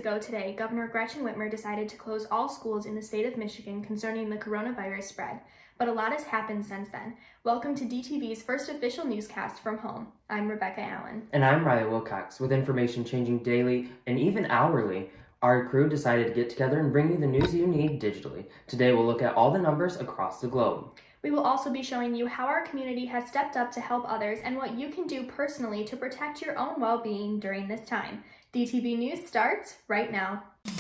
ago today, Governor Gretchen Whitmer decided to close all schools in the state of Michigan concerning the coronavirus spread, but a lot has happened since then. Welcome to DTV's first official newscast from home. I'm Rebecca Allen. And I'm Riley Wilcox. With information changing daily and even hourly, our crew decided to get together and bring you the news you need digitally. Today we'll look at all the numbers across the globe. We will also be showing you how our community has stepped up to help others and what you can do personally to protect your own well-being during this time. DTV News starts right now. During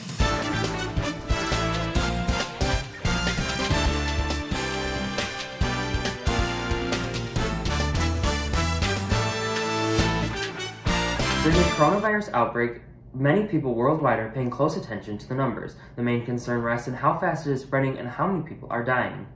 the coronavirus outbreak, many people worldwide are paying close attention to the numbers. The main concern rests in how fast it is spreading and how many people are dying.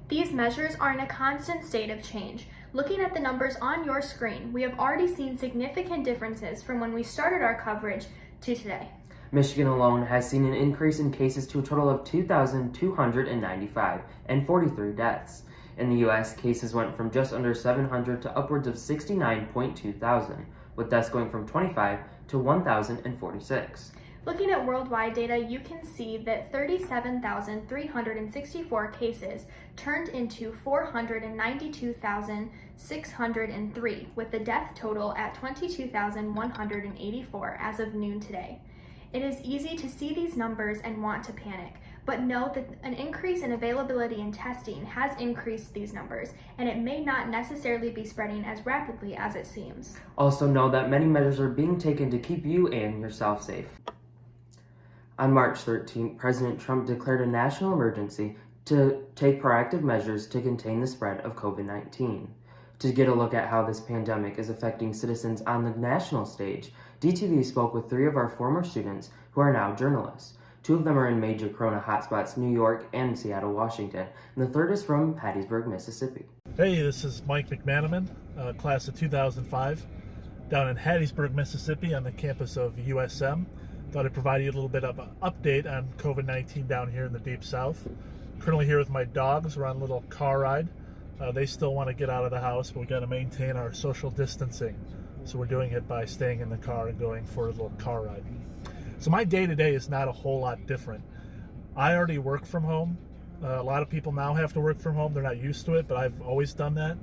These measures are in a constant state of change. Looking at the numbers on your screen, we have already seen significant differences from when we started our coverage to today. Michigan alone has seen an increase in cases to a total of 2,295 and 43 deaths. In the U.S., cases went from just under 700 to upwards of 69.2 thousand, with deaths going from 25 to 1,046. Looking at worldwide data, you can see that 37,364 cases turned into 492,603, with the death total at 22,184 as of noon today. It is easy to see these numbers and want to panic, but note that an increase in availability in testing has increased these numbers, and it may not necessarily be spreading as rapidly as it seems. Also know that many measures are being taken to keep you and yourself safe. On March 13th, President Trump declared a national emergency to take proactive measures to contain the spread of COVID-19. To get a look at how this pandemic is affecting citizens on the national stage, DTV spoke with 3 of our former students who are now journalists. 2 of them are in major corona hotspots, New York and Seattle, Washington, and the third is from Hattiesburg, Mississippi. Hey, this is Mike McManaman, class of 2005, down in Hattiesburg, Mississippi on the campus of USM. Thought I'd provide you a little bit of an update on COVID-19 down here in the Deep South. Currently here with my dogs. We're on a little car ride. They still want to get out of the house, but we got to maintain our social distancing. So we're doing it by staying in the car and going for a little car ride. So my day-to-day is not a whole lot different. I already work from home. A lot of people now have to work from home. They're not used to it, but I've always done that.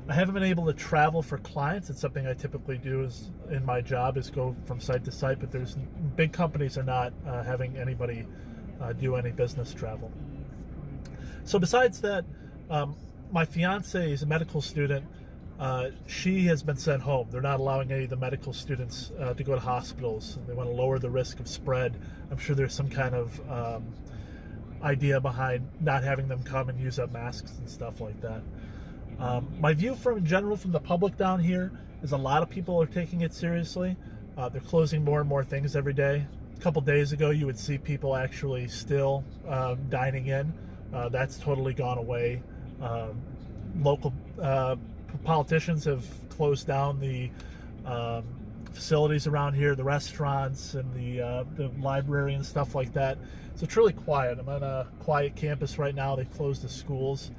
I haven't been able to travel for clients. It's something I typically do is in my job is go from site to site, but there's big companies are not having anybody do any business travel. So besides that, my fiance is a medical student. She has been sent home. They're not allowing any of the medical students to go to hospitals. They want to lower the risk of spread. I'm sure there's some kind of idea behind not having them come and use up masks and stuff like that. My view from the public down here is a lot of people are taking it seriously. They're closing more and more things every day. A couple days ago, you would see people actually still dining in. That's totally gone away. Local politicians have closed down the facilities around here, the restaurants and the library and stuff like that. So it's really quiet. I'm on a quiet campus right now. They closed the schools.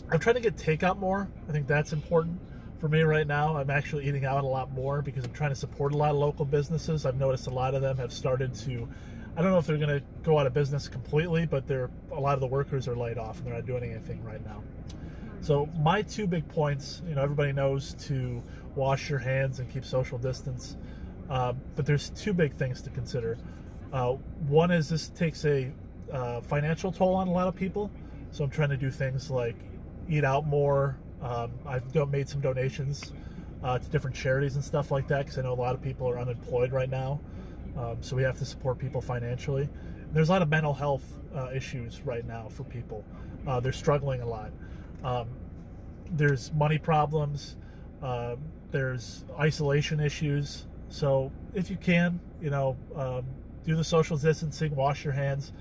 I'm trying to get takeout more. I think that's important for me right now. I'm actually eating out a lot more because I'm trying to support a lot of local businesses. I've noticed a lot of them have started to, I don't know if they're going to go out of business completely, but a lot of the workers are laid off and they're not doing anything right now. So my 2 big points, everybody knows to wash your hands and keep social distance, but there's 2 big things to consider. One is this takes a financial toll on a lot of people. So I'm trying to do things like eat out more. I've made some donations to different charities and stuff like that because I know a lot of people are unemployed right now. So we have to support people financially. There's a lot of mental health issues right now for people. They're struggling a lot. There's money problems. There's isolation issues. So if you can, do the social distancing, wash your hands.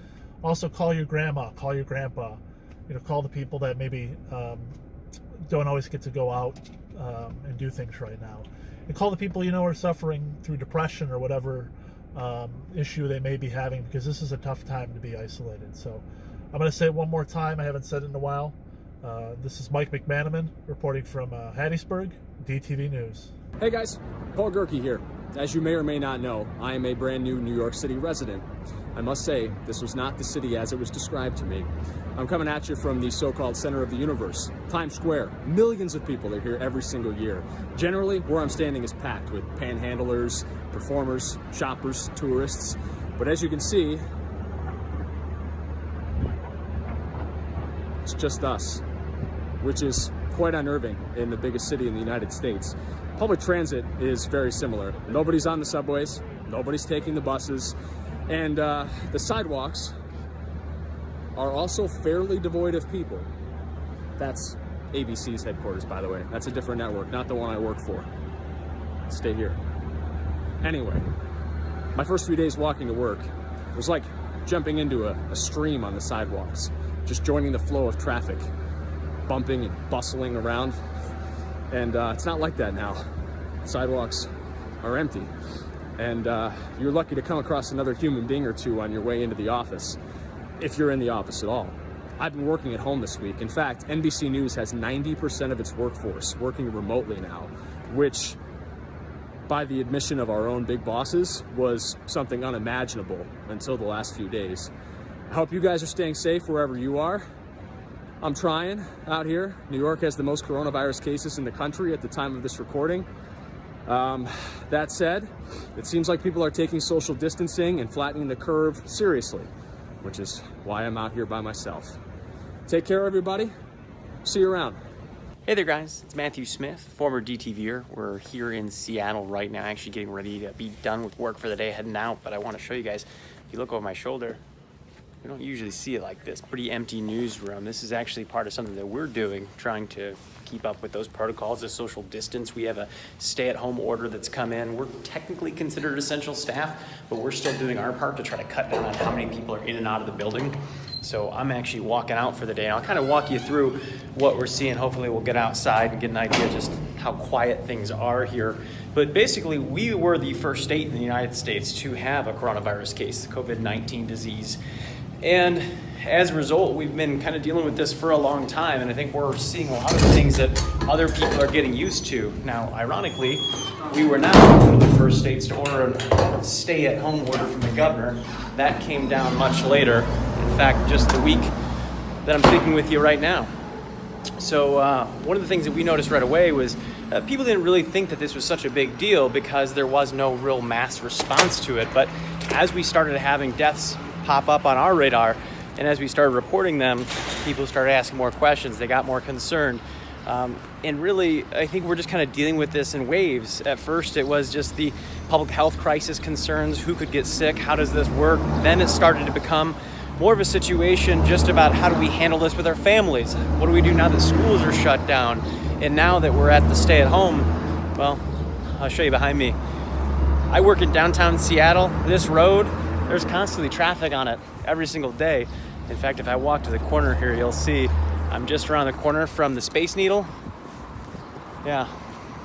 Also call your grandma, call your grandpa. Call the people that maybe don't always get to go out and do things right now. And call the people are suffering through depression or whatever issue they may be having, because this is a tough time to be isolated. So I'm going to say it one more time. I haven't said it in a while. This is Mike McManaman reporting from Hattiesburg, DTV News. Hey guys, Paul Gerke here. As you may or may not know, I am a brand new New York City resident. I must say, this was not the city as it was described to me. I'm coming at you from the so-called center of the universe, Times Square. Millions of people are here every single year. Generally, where I'm standing is packed with panhandlers, performers, shoppers, tourists. But as you can see, it's just us, which is quite unnerving in the biggest city in the United States. Public transit is very similar. Nobody's on the subways, nobody's taking the buses, and the sidewalks are also fairly devoid of people. That's ABC's headquarters, by the way. That's a different network, not the one I work for. Stay here. Anyway, my first few days walking to work was like jumping into a stream on the sidewalks, just joining the flow of traffic, bumping and bustling around. And it's not like that now. Sidewalks are empty. And you're lucky to come across another human being or two on your way into the office, if you're in the office at all. I've been working at home this week. In fact, NBC News has 90% of its workforce working remotely now, which, by the admission of our own big bosses, was something unimaginable until the last few days. I hope you guys are staying safe wherever you are. I'm trying out here. New York has the most coronavirus cases in the country at the time of this recording. That said, it seems like people are taking social distancing and flattening the curve seriously, which is why I'm out here by myself. Take care, everybody. See you around. Hey there, guys. It's Matthew Smith, former DTVer. We're here in Seattle right now, actually getting ready to be done with work for the day, heading out. But I want to show you guys, if you look over my shoulder, we don't usually see it like this. Pretty empty newsroom. This is actually part of something that we're doing, trying to keep up with those protocols of social distance. We have a stay-at-home order that's come in. We're technically considered essential staff, but we're still doing our part to try to cut down on how many people are in and out of the building. So I'm actually walking out for the day. And I'll kind of walk you through what we're seeing. Hopefully we'll get outside and get an idea just how quiet things are here. But basically, we were the first state in the United States to have a coronavirus case, the COVID-19 disease. And as a result, we've been kind of dealing with this for a long time, and I think we're seeing a lot of the things that other people are getting used to. Now, ironically, we were not one of the first states to order a stay-at-home order from the governor. That came down much later. In fact, just the week that I'm speaking with you right now. So one of the things that we noticed right away was people didn't really think that this was such a big deal because there was no real mass response to it. But as we started having deaths pop up on our radar, and as we started reporting them, people started asking more questions. They got more concerned. And really, I think we're just kind of dealing with this in waves. At first, it was just the public health crisis concerns, who could get sick, how does this work? Then it started to become more of a situation just about how do we handle this with our families? What do we do now that schools are shut down? And now that we're at the stay-at-home, well, I'll show you behind me. I work in downtown Seattle. This road, there's constantly traffic on it every single day. In fact, if I walk to the corner here, you'll see I'm just around the corner from the Space Needle. Yeah,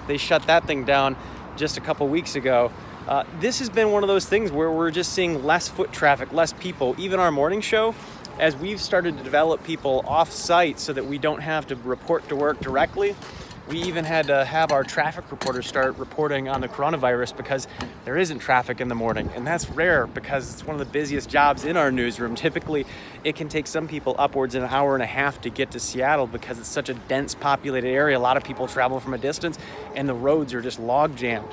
they shut that thing down just a couple weeks ago. This has been one of those things where we're just seeing less foot traffic, less people. Even our morning show, as we've started to develop people off-site so that we don't have to report to work directly, we even had to have our traffic reporters start reporting on the coronavirus because there isn't traffic in the morning. And that's rare because it's one of the busiest jobs in our newsroom. Typically, it can take some people upwards of an hour and a half to get to Seattle because it's such a dense populated area. A lot of people travel from a distance and the roads are just log jammed.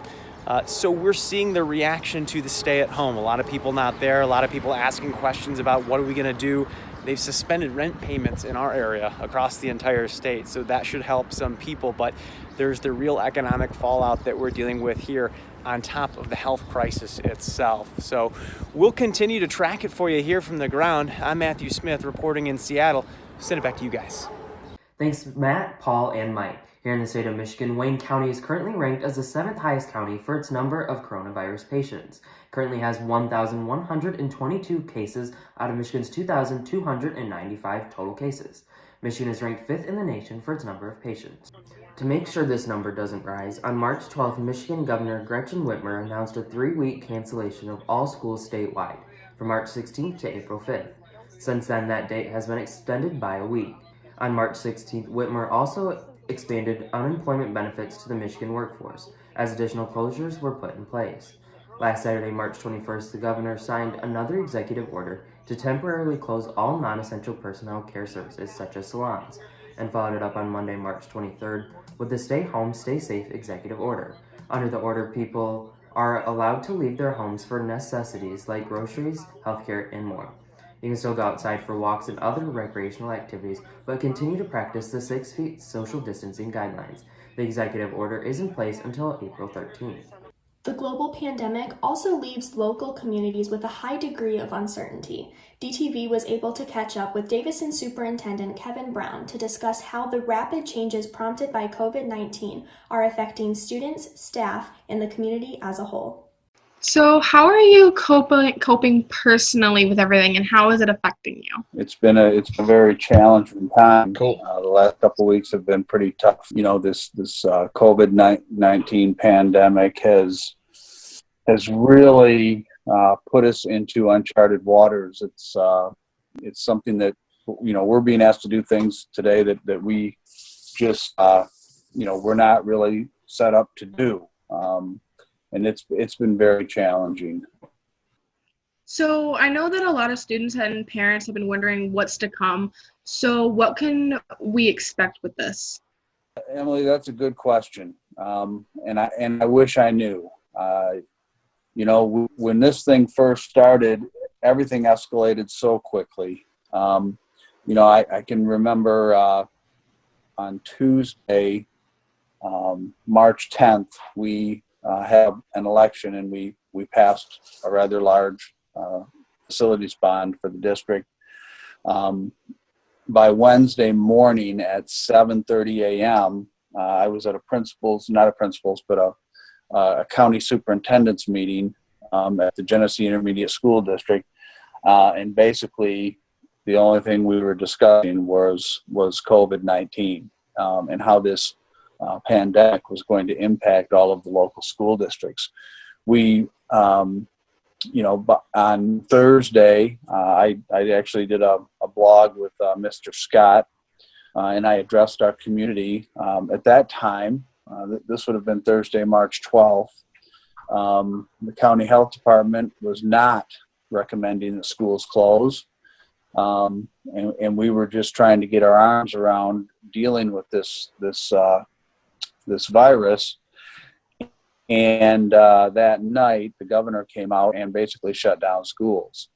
So we're seeing the reaction to the stay at home. A lot of people not there, a lot of people asking questions about what are we gonna do. They've suspended rent payments in our area across the entire state, so that should help some people, but there's the real economic fallout that we're dealing with here on top of the health crisis itself. So we'll continue to track it for you here from the ground. I'm Matthew Smith reporting in Seattle. Send it back to you guys. Thanks, Matt, Paul, and Mike. Here in the state of Michigan, Wayne County is currently ranked as the 7th highest county for its number of coronavirus patients. Currently has 1,122 cases out of Michigan's 2,295 total cases. Michigan is ranked 5th in the nation for its number of patients. To make sure this number doesn't rise, on March 12th, Michigan Governor Gretchen Whitmer announced a 3-week cancellation of all schools statewide from March 16th to April 5th. Since then, that date has been extended by a week. On March 16th, Whitmer also expanded unemployment benefits to the Michigan workforce. as additional closures were put in place. Last Saturday, March 21st, the governor signed another executive order to temporarily close all non-essential personnel care services such as salons, and followed it up on Monday, March 23rd, with the Stay Home, Stay Safe executive order. Under the order, people are allowed to leave their homes for necessities like groceries, healthcare, and more. You can still go outside for walks and other recreational activities, but continue to practice the 6 feet social distancing guidelines. The executive order is in place until April 13th. The global pandemic also leaves local communities with a high degree of uncertainty. DTV was able to catch up with Davison Superintendent Kevin Brown to discuss how the rapid changes prompted by COVID-19 are affecting students, staff, and the community as a whole. So how are you coping personally with everything, and how is it affecting you? It's been a very challenging time. Cool. The last couple of weeks have been pretty tough. You know, this COVID-19 pandemic has really put us into uncharted waters. It's something that, you know, we're being asked to do things today that we just we're not really set up to do. And it's been very challenging. So I know that a lot of students and parents have been wondering what's to come. So what can we expect with this? Emily, that's a good question. And I wish I knew. You know, when this thing first started, everything escalated so quickly. You know, I can remember on Tuesday, March 10th, we had an election, and we passed a rather large facilities bond for the district. By Wednesday morning at 7:30 a.m., I was at a county superintendent's meeting at the Genesee Intermediate School District, and basically the only thing we were discussing was COVID-19 and how this pandemic was going to impact all of the local school districts. We, on Thursday, I actually did a blog with Mr. Scott, and I addressed our community. At that time, this would have been Thursday, March 12th, the county health department was not recommending that schools close. And we were just trying to get our arms around dealing with this virus. And that night, the governor came out and basically shut down schools.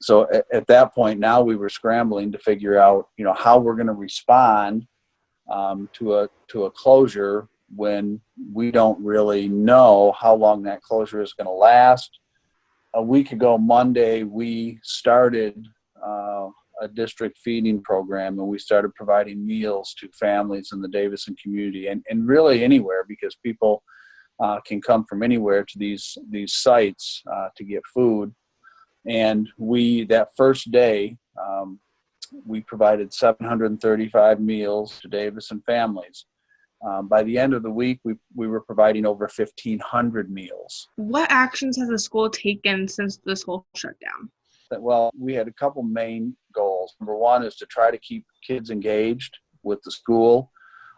So at that point, now we were scrambling to figure out, you know, how we're going to respond to a closure when we don't really know how long that closure is going to last. A week ago Monday, we started a district feeding program, and we started providing meals to families in the Davison community, and really anywhere, because people can come from anywhere to these sites to get food. And that first day, we provided 735 meals to Davison families. By the end of the week, we were providing over 1,500 meals. What actions has the school taken since this whole shutdown? Well, we had a couple main goals. Number one is to try to keep kids engaged with the school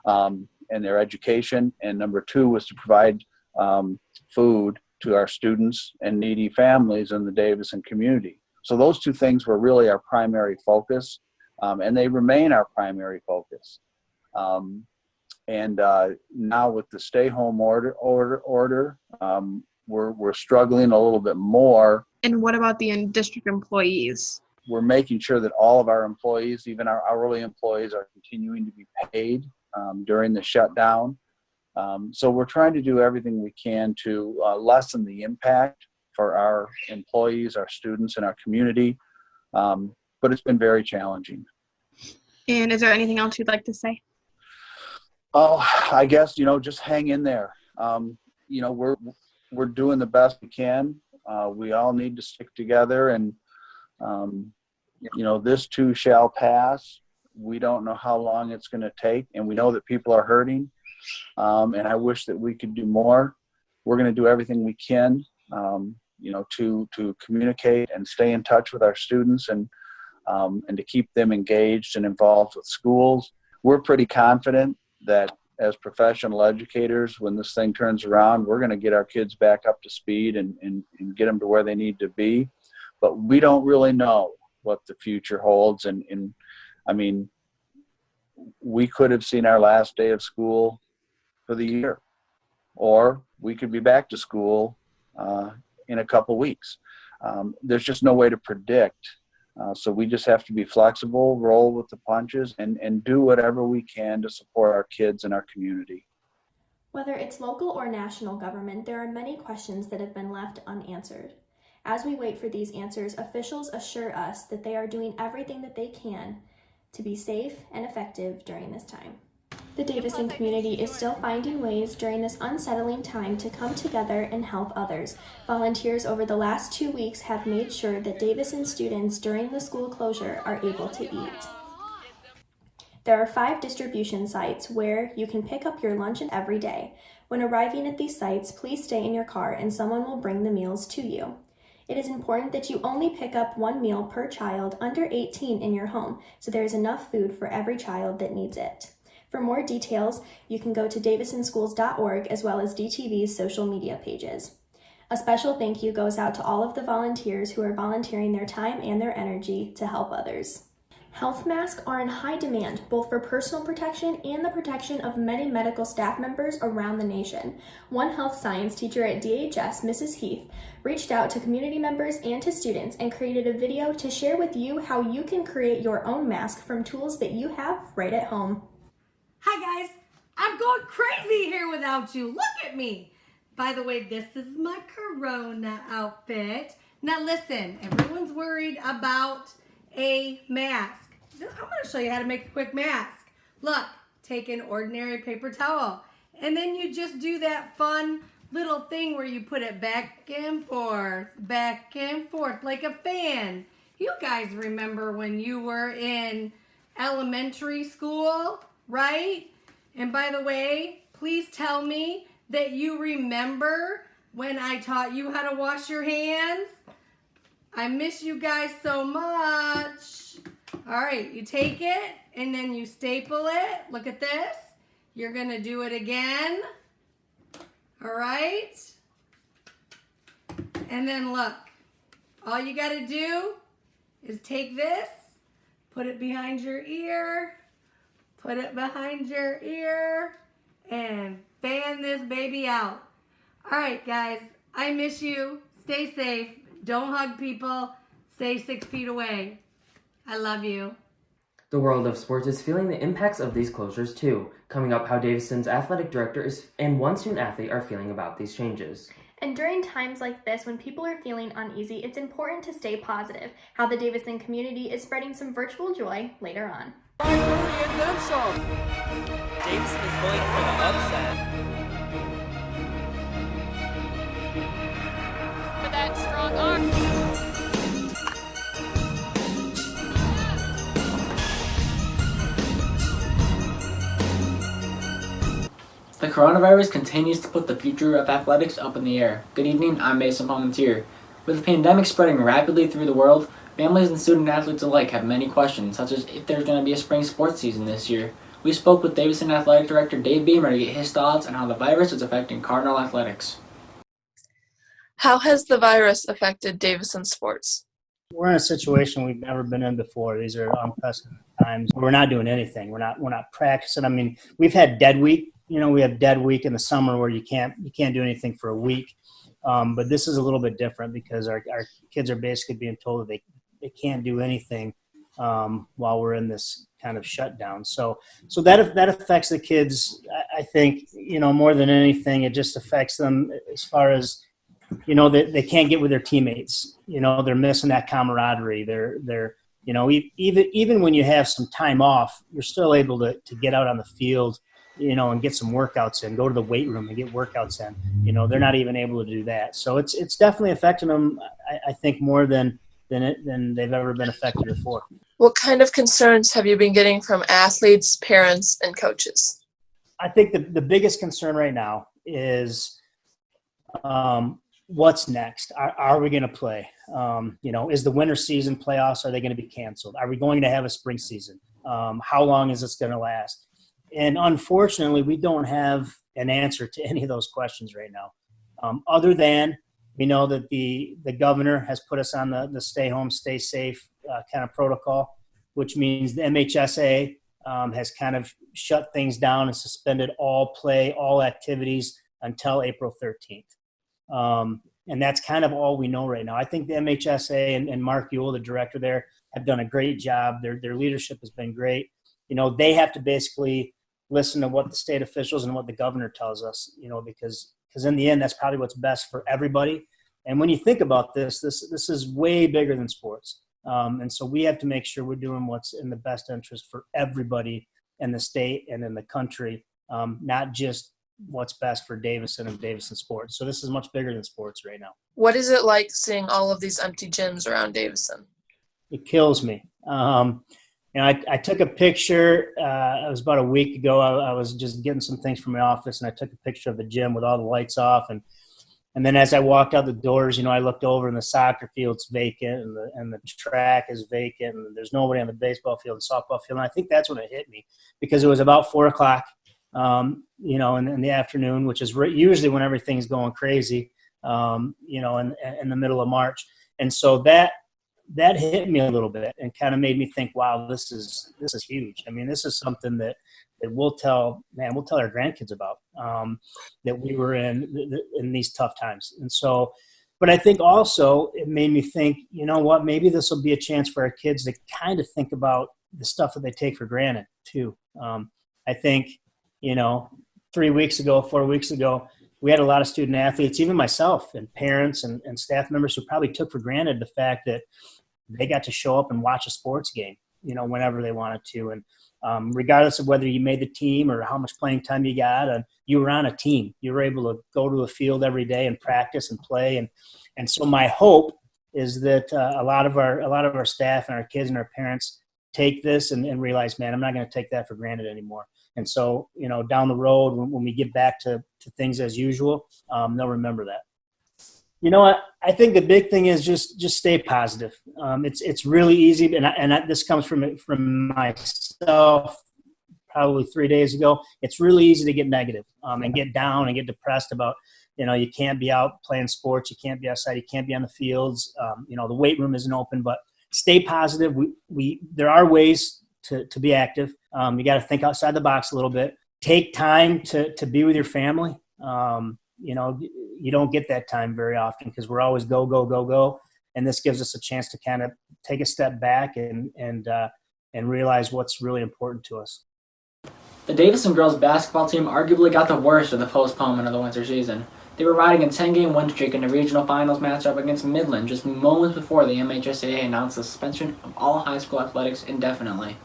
and their education. And number two was to provide food to our students and needy families in the Davison community. So those two things were really our primary focus, and they remain our primary focus. And now with the stay-home order, we're struggling a little bit more. And what about the district employees? We're making sure that all of our employees, even our hourly employees, are continuing to be paid during the shutdown. So we're trying to do everything we can to lessen the impact for our employees, our students, and our community. But it's been very challenging. And is there anything else you'd like to say? Oh, I guess, just hang in there. We're doing the best we can. We all need to stick together, and this too shall pass. We don't know how long it's going to take, and we know that people are hurting. And I wish that we could do more. We're going to do everything we can, to communicate and stay in touch with our students and to keep them engaged and involved with schools. We're pretty confident that as professional educators, when this thing turns around, we're going to get our kids back up to speed and get them to where they need to be. But we don't really know what the future holds. And I mean, we could have seen our last day of school for the year, or we could be back to school in a couple weeks. There's just no way to predict. So we just have to be flexible, roll with the punches, and do whatever we can to support our kids and our community. Whether it's local or national government, there are many questions that have been left unanswered. As we wait for these answers, officials assure us that they are doing everything that they can to be safe and effective during this time. The Davison community is still finding ways during this unsettling time to come together and help others. Volunteers over the last 2 weeks have made sure that Davison students during the school closure are able to eat. There are 5 distribution sites where you can pick up your lunch every day. When arriving at these sites, please stay in your car and someone will bring the meals to you. It is important that you only pick up 1 meal per child under 18 in your home, so there is enough food for every child that needs it. For more details, you can go to davisonschools.org as well as DTV's social media pages. A special thank you goes out to all of the volunteers who are volunteering their time and their energy to help others. Health masks are in high demand, both for personal protection and the protection of many medical staff members around the nation. One health science teacher at DHS, Mrs. Heath, reached out to community members and to students and created a video to share with you how you can create your own mask from tools that you have right at home. Hi guys, I'm going crazy here without you. Look at me. By the way, this is my Corona outfit. Now listen, everyone's worried about a mask. I'm going to show you how to make a quick mask. Look, take an ordinary paper towel and then you just do that fun little thing where you put it back and forth like a fan. You guys remember when you were in elementary school, right? And by the way, please tell me that you remember when I taught you how to wash your hands. I miss you guys so much. All right, you take it and then you staple it. Look at this. You're gonna do it again. All right. And then look, all you gotta do is take this, put it behind your ear, put it behind your ear, and fan this baby out. All right, guys, I miss you. Stay safe. Don't hug people. Stay 6 feet away. I love you. The world of sports is feeling the impacts of these closures too. Coming up, how Davison's athletic director and one student athlete are feeling about these changes. And during times like this, when people are feeling uneasy, it's important to stay positive. How the Davison community is spreading some virtual joy later on. 5:30 and then some. Davison is going for the upset. With that strong arm. The coronavirus continues to put the future of athletics up in the air. Good evening, I'm Mason Palmentier. With the pandemic spreading rapidly through the world, families and student athletes alike have many questions, such as if there's going to be a spring sports season this year. We spoke with Davison Athletic Director Dave Beamer to get his thoughts on how the virus is affecting Cardinal athletics. How has the virus affected Davison sports? We're in a situation we've never been in before. These are unprecedented times. We're not doing anything. We're not practicing. I mean, we've had dead week. You know, we have dead week in the summer where you can't do anything for a week. But this is a little bit different because our kids are basically being told that they can't do anything while we're in this kind of shutdown. So that affects the kids. I think, you know, more than anything, it just affects them as far as, you know, they can't get with their teammates. You know, they're missing that camaraderie. They're you know, even when you have some time off, you're still able to get out on the field, you know, and get some workouts in, go to the weight room and get workouts in. You know, they're not even able to do that. So it's definitely affecting them, I think, more than they've ever been affected before. What kind of concerns have you been getting from athletes, parents, and coaches? I think the biggest concern right now is what's next. Are we going to play? You know, is the winter season playoffs, are they going to be canceled? Are we going to have a spring season? How long is this going to last? And unfortunately, we don't have an answer to any of those questions right now. Other than we know that the governor has put us on the stay home, stay safe kind of protocol, which means the MHSA has kind of shut things down and suspended all play, all activities until April 13th. And that's kind of all we know right now. I think the MHSA and Mark Ewell, the director there, have done a great job. Their leadership has been great. They have to basically listen to what the state officials and what the governor tells us, because in the end, that's probably what's best for everybody. And when you think about this is way bigger than sports. And so we have to make sure we're doing what's in the best interest for everybody in the state and in the country, not just what's best for Davison and Davison sports. So this is much bigger than sports right now. What is it like seeing all of these empty gyms around Davison? It kills me. I took a picture. It was about a week ago. I was just getting some things from my office, and I took a picture of the gym with all the lights off. And then as I walked out the doors, I looked over, and the soccer field's vacant, and the track is vacant, and there's nobody on the baseball field and softball field. And I think that's when it hit me, because it was about 4 o'clock, in the afternoon, which is usually when everything's going crazy, in the middle of March. And so that hit me a little bit and kind of made me think, wow, this is huge. I mean, this is something that we'll tell our grandkids about, that we were in these tough times. And so, but I think also it made me think, you know what, maybe this will be a chance for our kids to kind of think about the stuff that they take for granted too. I think, 4 weeks ago, we had a lot of student athletes, even myself, and parents and staff members who probably took for granted the fact that they got to show up and watch a sports game, whenever they wanted to. And regardless of whether you made the team or how much playing time you got, you were on a team. You were able to go to a field every day and practice and play. And so my hope is that a lot of our staff and our kids and our parents take this and realize, man, I'm not going to take that for granted anymore. And so, down the road, when we get back to things as usual, they'll remember that. I think the big thing is just stay positive. It's really easy, and this comes from myself probably 3 days ago. It's really easy to get negative and get down and get depressed about, you can't be out playing sports, you can't be outside, you can't be on the fields, the weight room isn't open. But stay positive. There are ways to be active. You got to think outside the box a little bit. Take time to be with your family. You don't get that time very often because we're always go, go, go, go. And this gives us a chance to kind of take a step back and realize what's really important to us. The Davison girls basketball team arguably got the worst of the postponement of the winter season. They were riding a 10-game win streak in the regional finals matchup against Midland just moments before the MHSAA announced the suspension of all high school athletics indefinitely.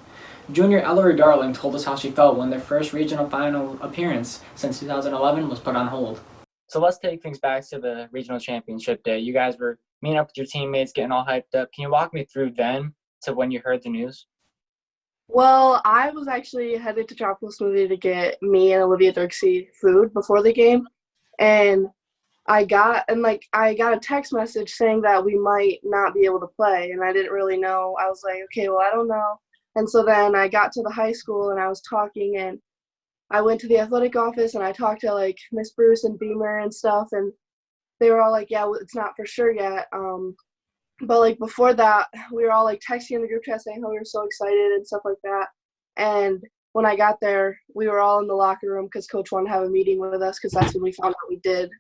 Junior Ellery Darling told us how she felt when their first regional final appearance since 2011 was put on hold. So let's take things back to the regional championship day. You guys were meeting up with your teammates, getting all hyped up. Can you walk me through then to when you heard the news? Well, I was actually headed to Tropical Smoothie to get me and Olivia Dirksey food before the game. And I got a text message saying that we might not be able to play. And I didn't really know. I was like, okay, well, I don't know. And so then I got to the high school and I was talking, and I went to the athletic office and I talked to Miss Bruce and Beamer and stuff, and they were all like, yeah, well, it's not for sure yet. But before that, we were all texting in the group chat saying how we were so excited and stuff like that. And when I got there, we were all in the locker room because Coach wanted to have a meeting with us, because that's when we found out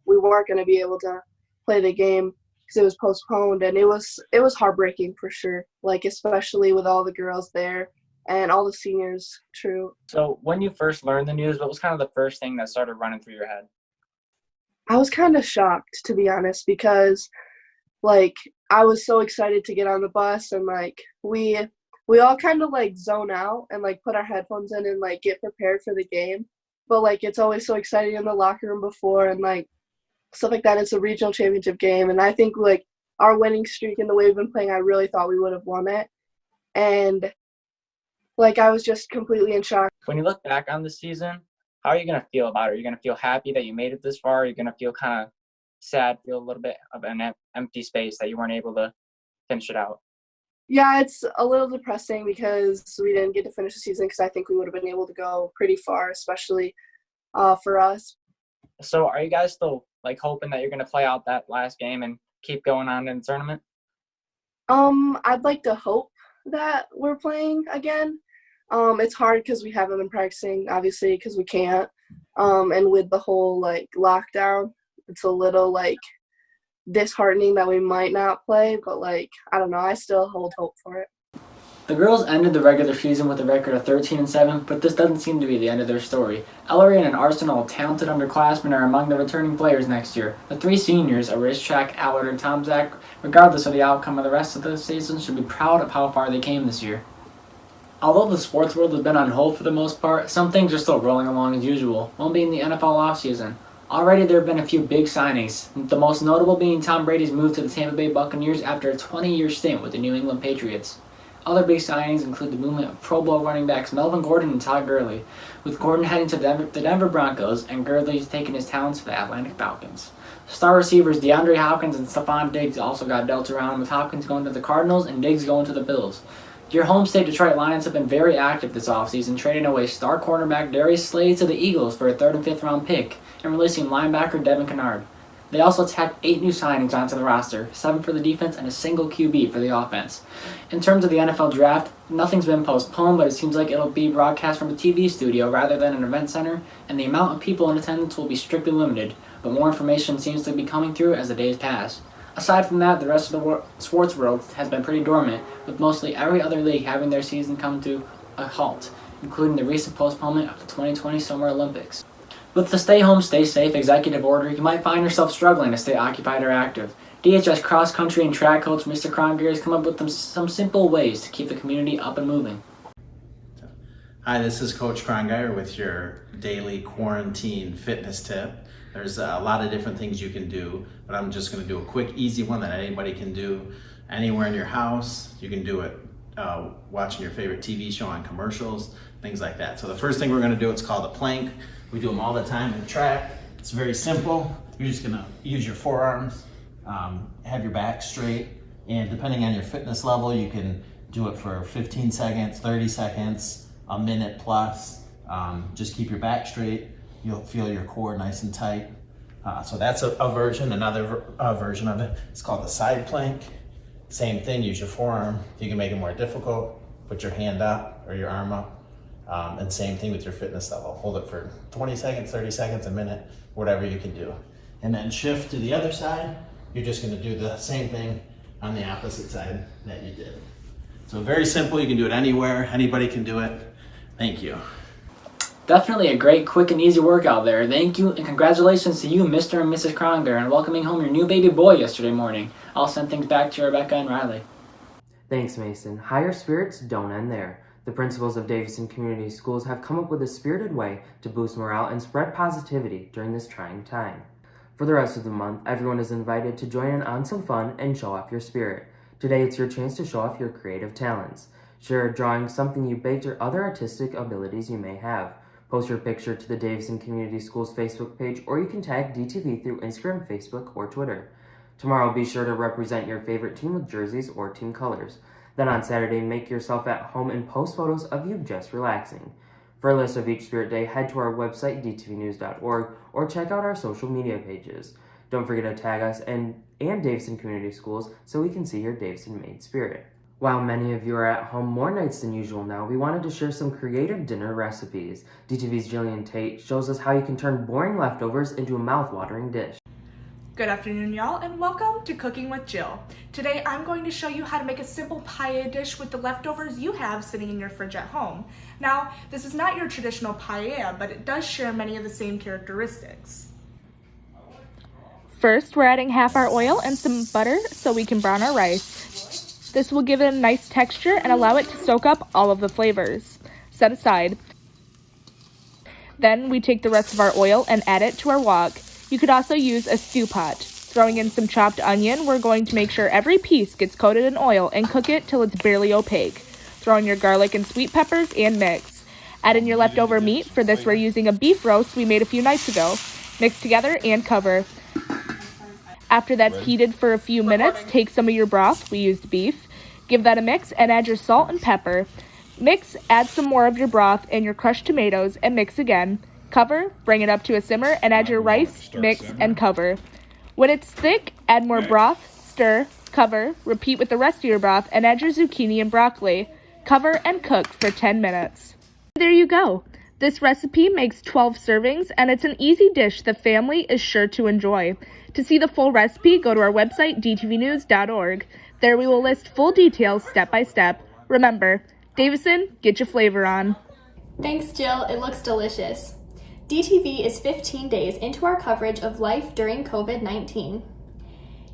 we weren't going to be able to play the game because it was postponed. And it was heartbreaking for sure, especially with all the girls there and all the seniors, true. So when you first learned the news, what was kind of the first thing that started running through your head? I was kind of shocked, to be honest, because I was so excited to get on the bus, and we all kind of zone out and put our headphones in and get prepared for the game. But it's always so exciting in the locker room before, and stuff like that. It's a regional championship game, and I think our winning streak and the way we've been playing, I really thought we would have won it. And I was just completely in shock. When you look back on the season, how are you going to feel about it? Are you going to feel happy that you made it this far? Are you going to feel kind of sad, feel a little bit of an empty space that you weren't able to finish it out? Yeah, it's a little depressing because we didn't get to finish the season because I think we would have been able to go pretty far, especially for us. So are you guys still like hoping that you're going to play out that last game and keep going on in the tournament? I'd like to hope that we're playing again. It's hard because we haven't been practicing, obviously, because we can't. And with the whole like lockdown, it's a little like disheartening that we might not play, but like I don't know, I still hold hope for it. The girls ended the regular season with a record of 13-7, but this doesn't seem to be the end of their story. Ellery and an arsenal of talented underclassmen are among the returning players next year. The 3 seniors, a racetrack, Allard, and Tom Zach, regardless of the outcome of the rest of the season, should be proud of how far they came this year. Although the sports world has been on hold for the most part, some things are still rolling along as usual, one being the NFL offseason. Already there have been a few big signings, the most notable being Tom Brady's move to the Tampa Bay Buccaneers after a 20-year stint with the New England Patriots. Other big signings include the movement of Pro Bowl running backs Melvin Gordon and Todd Gurley, with Gordon heading to the Denver Broncos and Gurley taking his talents to the Atlantic Falcons. Star receivers DeAndre Hopkins and Stephon Diggs also got dealt around, with Hopkins going to the Cardinals and Diggs going to the Bills. Your home state Detroit Lions have been very active this offseason, trading away star cornerback Darius Slade to the Eagles for a 3rd and 5th round pick and releasing linebacker Devin Kennard. They also tacked 8 new signings onto the roster, 7 for the defense and a single QB for the offense. In terms of the NFL draft, nothing's been postponed, but it seems like it'll be broadcast from a TV studio rather than an event center, and the amount of people in attendance will be strictly limited, but more information seems to be coming through as the days pass. Aside from that, the rest of the sports world has been pretty dormant, with mostly every other league having their season come to a halt, including the recent postponement of the 2020 Summer Olympics. With the stay home, stay safe executive order, you might find yourself struggling to stay occupied or active. DHS cross country and track coach Mr. Kronger has come up with some simple ways to keep the community up and moving. Hi, this is Coach Kronger with your daily quarantine fitness tip. There's a lot of different things you can do, but I'm just going to do a quick, easy one that anybody can do anywhere in your house. You can do it watching your favorite TV show on commercials, things like that. So the first thing we're going to do, it's called a plank. We do them all the time in track. It's very simple. You're just going to use your forearms, have your back straight, and depending on your fitness level, you can do it for 15 seconds, 30 seconds, a minute plus. Just keep your back straight. You'll feel your core nice and tight. So that's a version. Another version of it, it's called the side plank. Same thing, use your forearm. You can make it more difficult, put your hand up or your arm up. And same thing with your fitness level. Hold it for 20 seconds, 30 seconds, a minute, whatever you can do. And then shift to the other side. You're just gonna do the same thing on the opposite side that you did. So very simple, you can do it anywhere. Anybody can do it. Thank you. Definitely a great, quick, and easy workout there. Thank you, and congratulations to you, Mr. and Mrs. Kronger, and welcoming home your new baby boy yesterday morning. I'll send things back to Rebecca and Riley. Thanks, Mason. Higher spirits don't end there. The principals of Davison Community Schools have come up with a spirited way to boost morale and spread positivity during this trying time. For the rest of the month, everyone is invited to join in on some fun and show off your spirit. Today, it's your chance to show off your creative talents. Share a drawing, something you baked, or other artistic abilities you may have. Post your picture to the Davison Community Schools Facebook page, or you can tag DTV through Instagram, Facebook, or Twitter. Tomorrow, be sure to represent your favorite team with jerseys or team colors. Then on Saturday, make yourself at home and post photos of you just relaxing. For a list of each Spirit Day, head to our website, dtvnews.org, or check out our social media pages. Don't forget to tag us and Davison Community Schools so we can see your Davison-made spirit. While many of you are at home more nights than usual now, we wanted to share some creative dinner recipes. DTV's Jillian Tate shows us how you can turn boring leftovers into a mouth-watering dish. Good afternoon, y'all, and welcome to Cooking with Jill. Today, I'm going to show you how to make a simple paella dish with the leftovers you have sitting in your fridge at home. Now, this is not your traditional paella, but it does share many of the same characteristics. First, we're adding half our oil and some butter so we can brown our rice. This will give it a nice texture and allow it to soak up all of the flavors. Set aside. Then we take the rest of our oil and add it to our wok. You could also use a stew pot. Throwing in some chopped onion, we're going to make sure every piece gets coated in oil and cook it till it's barely opaque. Throw in your garlic and sweet peppers and mix. Add in your leftover meat. For this, we're using a beef roast we made a few nights ago. Mix together and cover. After that's heated for a few minutes, take some of your broth, we used beef, Give that a mix and add your salt and pepper. Mix, add some more of your broth and your crushed tomatoes and mix again. Cover, bring it up to a simmer and add your rice, mix, and cover. When it's thick, add more broth, stir, cover, repeat with the rest of your broth and add your zucchini and broccoli. Cover and cook for 10 minutes. There you go. This recipe makes 12 servings and it's an easy dish the family is sure to enjoy. To see the full recipe, go to our website, dtvnews.org. There we will list full details step by step. Remember, Davison, get your flavor on. Thanks, Jill. It looks delicious. DTV is 15 days into our coverage of life during COVID-19.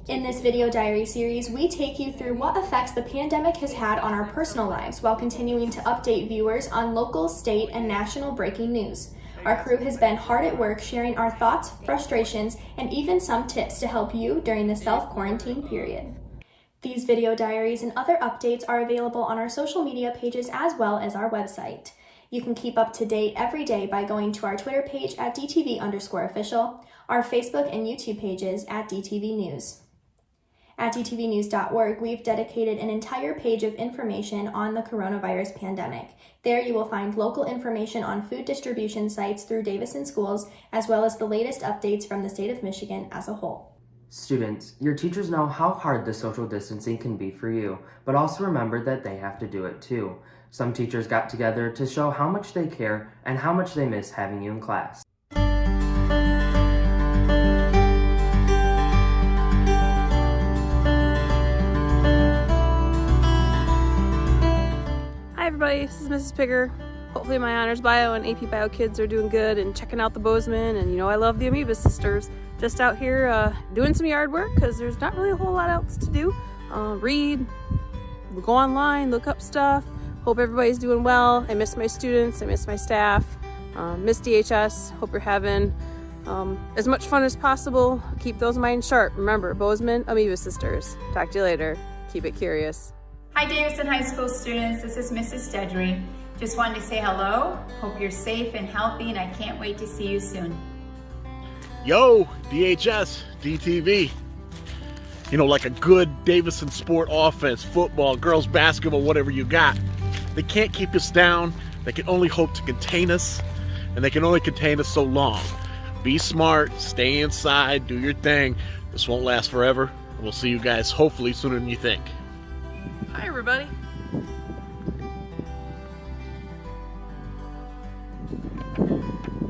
In this video diary series, we take you through what effects the pandemic has had on our personal lives while continuing to update viewers on local, state, and national breaking news. Our crew has been hard at work sharing our thoughts, frustrations, and even some tips to help you during the self-quarantine period. These video diaries and other updates are available on our social media pages as well as our website. You can keep up to date every day by going to our Twitter page at DTV_official, our Facebook and YouTube pages at DTV News. At dtvnews.org, we've dedicated an entire page of information on the coronavirus pandemic. There you will find local information on food distribution sites through Davison schools, as well as the latest updates from the state of Michigan as a whole. Students, your teachers know how hard the social distancing can be for you, but also remember that they have to do it too. Some teachers got together to show how much they care and how much they miss having you in class. Hi everybody, this is Mrs. Pigger. Hopefully my honors bio and AP bio kids are doing good and checking out the Bozeman, and you know I love the Amoeba sisters. Just out here doing some yard work because there's not really a whole lot else to do. Read, go online, look up stuff. Hope everybody's doing well. I miss my students, I miss my staff, miss DHS. Hope you're having as much fun as possible. Keep those minds sharp. Remember, Bozeman, Amoeba sisters. Talk to you later. Keep it curious. Hi Davison High School students, this is Mrs. Dedry. Just wanted to say hello. Hope you're safe and healthy, and I can't wait to see you soon. Yo, DHS, DTV. You know, like a good Davison sport offense, football, girls basketball, whatever you got. They can't keep us down. They can only hope to contain us, and they can only contain us so long. Be smart, stay inside, do your thing. This won't last forever. We'll see you guys hopefully sooner than you think. Hi everybody.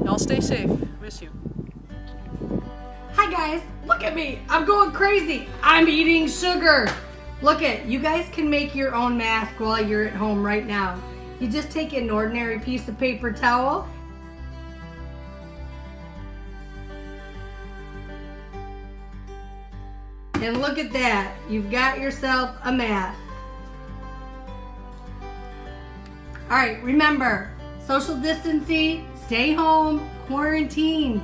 Y'all stay safe. Miss you. Hi guys, look at me. I'm going crazy. I'm eating sugar. Look it, you guys can make your own mask while you're at home right now. You just take an ordinary piece of paper towel and look at that. You've got yourself a mask. All right, remember, social distancing, stay home, quarantine.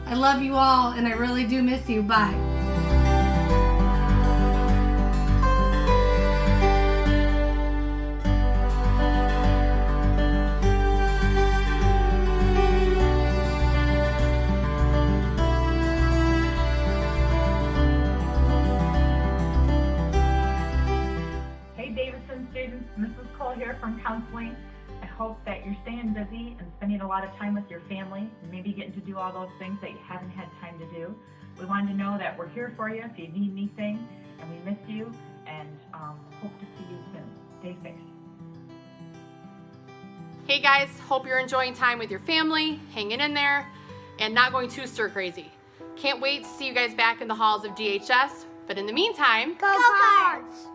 I love you all and I really do miss you. Bye. Hey Davison students, Mrs. Cole here from counseling. I hope that you're staying busy and spending a lot of time with your family and maybe getting to do all those things that you haven't had time to do. We wanted to know that we're here for you if you need anything, and we miss you, and hope to see you soon. Stay safe. Hey guys, hope you're enjoying time with your family, hanging in there, and not going too stir crazy. Can't wait to see you guys back in the halls of DHS, but in the meantime, go Cards!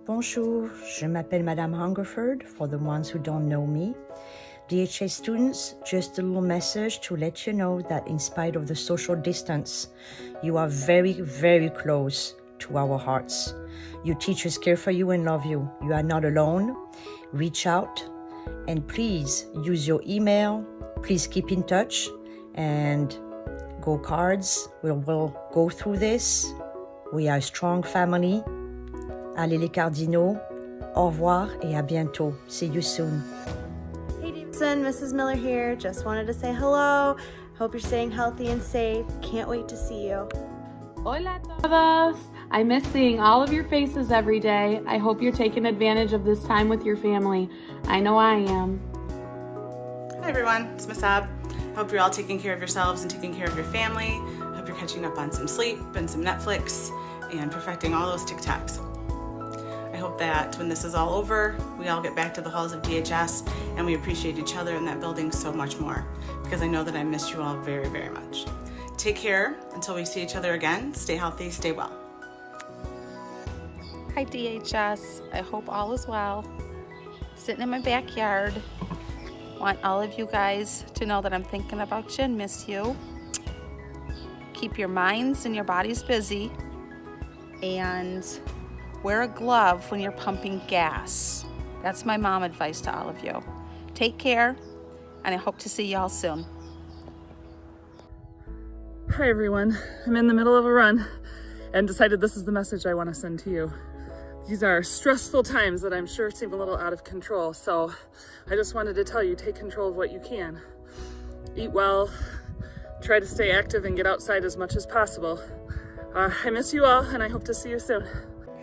Bonjour, je m'appelle Madame Hungerford, for the ones who don't know me. DHA students, just a little message to let you know that in spite of the social distance, you are very, very close to our hearts. Your teachers care for you and love you. You are not alone. Reach out and please use your email. Please keep in touch and go Cards. We'll go through this. We are a strong family. Allez les Cardinaux. Au revoir et à bientôt. See you soon. Hey Davison, Mrs. Miller here. Just wanted to say hello. Hope you're staying healthy and safe. Can't wait to see you. Hola a todos. I miss seeing all of your faces every day. I hope you're taking advantage of this time with your family. I know I am. Hi everyone, it's Miss Ab. I hope you're all taking care of yourselves and taking care of your family. I hope you're catching up on some sleep and some Netflix and perfecting all those TikToks. I hope that when this is all over, we all get back to the halls of DHS and we appreciate each other in that building so much more, because I know that I miss you all very, very much. Take care until we see each other again. Stay healthy, stay well. Hi DHS, I hope all is well. Sitting in my backyard. Want all of you guys to know that I'm thinking about you and miss you. Keep your minds and your bodies busy. And wear a glove when you're pumping gas. That's my mom advice to all of you. Take care, and I hope to see y'all soon. Hi everyone, I'm in the middle of a run and decided this is the message I want to send to you. These are stressful times that I'm sure seem a little out of control, so I just wanted to tell you, take control of what you can. Eat well, try to stay active and get outside as much as possible. I miss you all and I hope to see you soon.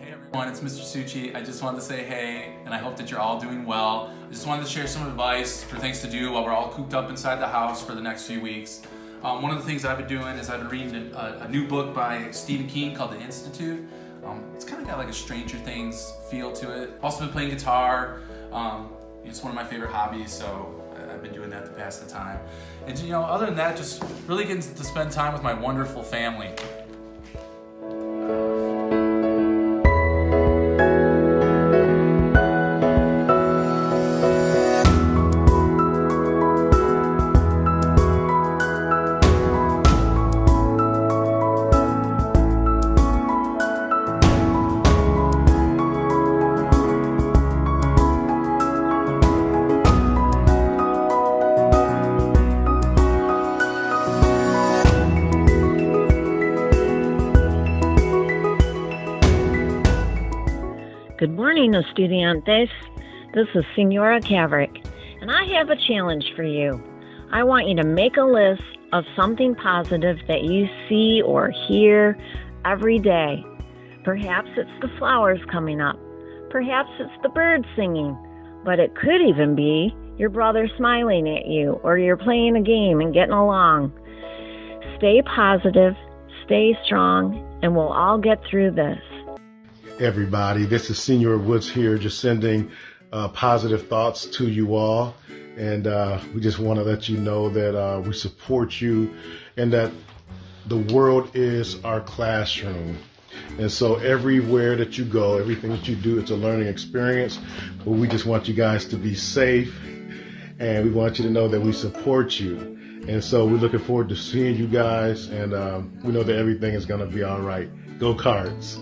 Hey everyone, it's Mr. Suchi. I just wanted to say hey, and I hope that you're all doing well. I just wanted to share some advice for things to do while we're all cooped up inside the house for the next few weeks. One of the things I've been doing is I've been reading a new book by Stephen King called The Institute. It's kind of got like a Stranger Things feel to it. Also been playing guitar. It's one of my favorite hobbies, so I've been doing that to pass the time. And other than that, just really getting to spend time with my wonderful family. Good morning, estudiantes. This is Senora Caverick, and I have a challenge for you. I want you to make a list of something positive that you see or hear every day. Perhaps it's the flowers coming up. Perhaps it's the birds singing. But it could even be your brother smiling at you, or you're playing a game and getting along. Stay positive, stay strong, and we'll all get through this. Everybody, this is Senior Woods here, just sending positive thoughts to you all, and we just want to let you know that we support you and that the world is our classroom. And so everywhere that you go, everything that you do, it's a learning experience, but we just want you guys to be safe, and we want you to know that we support you. And so we're looking forward to seeing you guys, and we know that everything is going to be all right. Go Cards.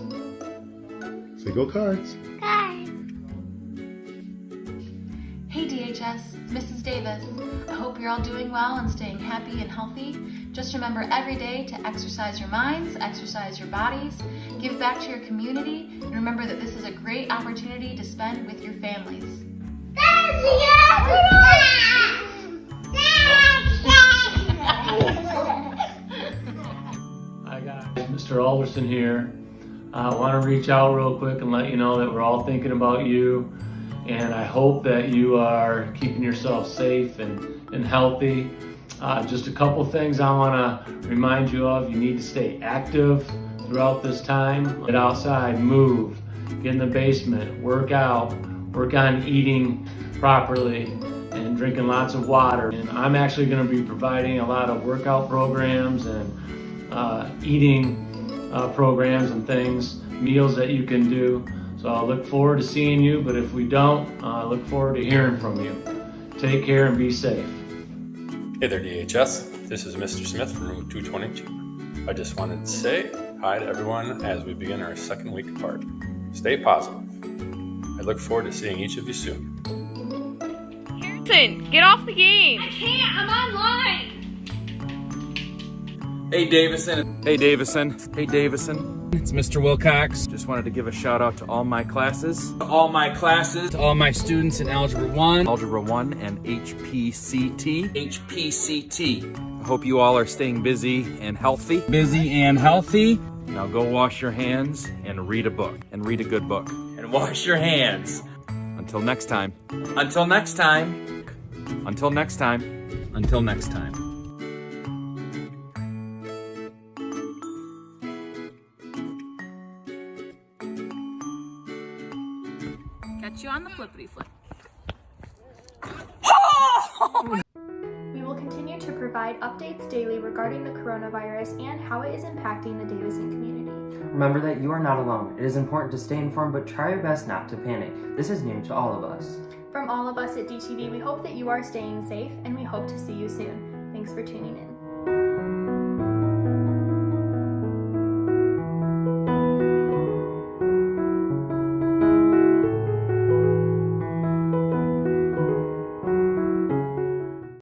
Say go Cards. Cards. Hey DHS, it's Mrs. Davis. I hope you're all doing well and staying happy and healthy. Just remember every day to exercise your minds, exercise your bodies, give back to your community, and remember that this is a great opportunity to spend with your families. Hi guys, Mr. Alderson here. I want to reach out real quick and let you know that we're all thinking about you, and I hope that you are keeping yourself safe and healthy. Just a couple things I want to remind you of. You need to stay active throughout this time. Get outside, move, get in the basement, work out, work on eating properly and drinking lots of water. And I'm actually going to be providing a lot of workout programs and eating programs and things, meals that you can do. So I look forward to seeing you, but if we don't, I look forward to hearing from you. Take care and be safe. Hey there DHS, this is Mr. Smith from Route 222. I just wanted to say hi to everyone as we begin our second week apart. Stay positive. I look forward to seeing each of you soon. Harrison, get off the game! I can't, I'm online! Hey Davison. Hey Davison. Hey Davison. It's Mr. Wilcox. Just wanted to give a shout out to all my classes. To all my students in Algebra 1. Algebra 1 and HPCT. HPCT. I hope you all are staying busy and healthy. Now go wash your hands and read a book. And read a good book. And wash your hands. Until next time. Until next time. Until next time. Until next time. Catch you on the flippity flip. We will continue to provide updates daily regarding the coronavirus and how it is impacting the Davison community. Remember that you are not alone. It is important to stay informed, but try your best not to panic. This is new to all of us. From all of us at DTV, we hope that you are staying safe and we hope to see you soon. Thanks for tuning in.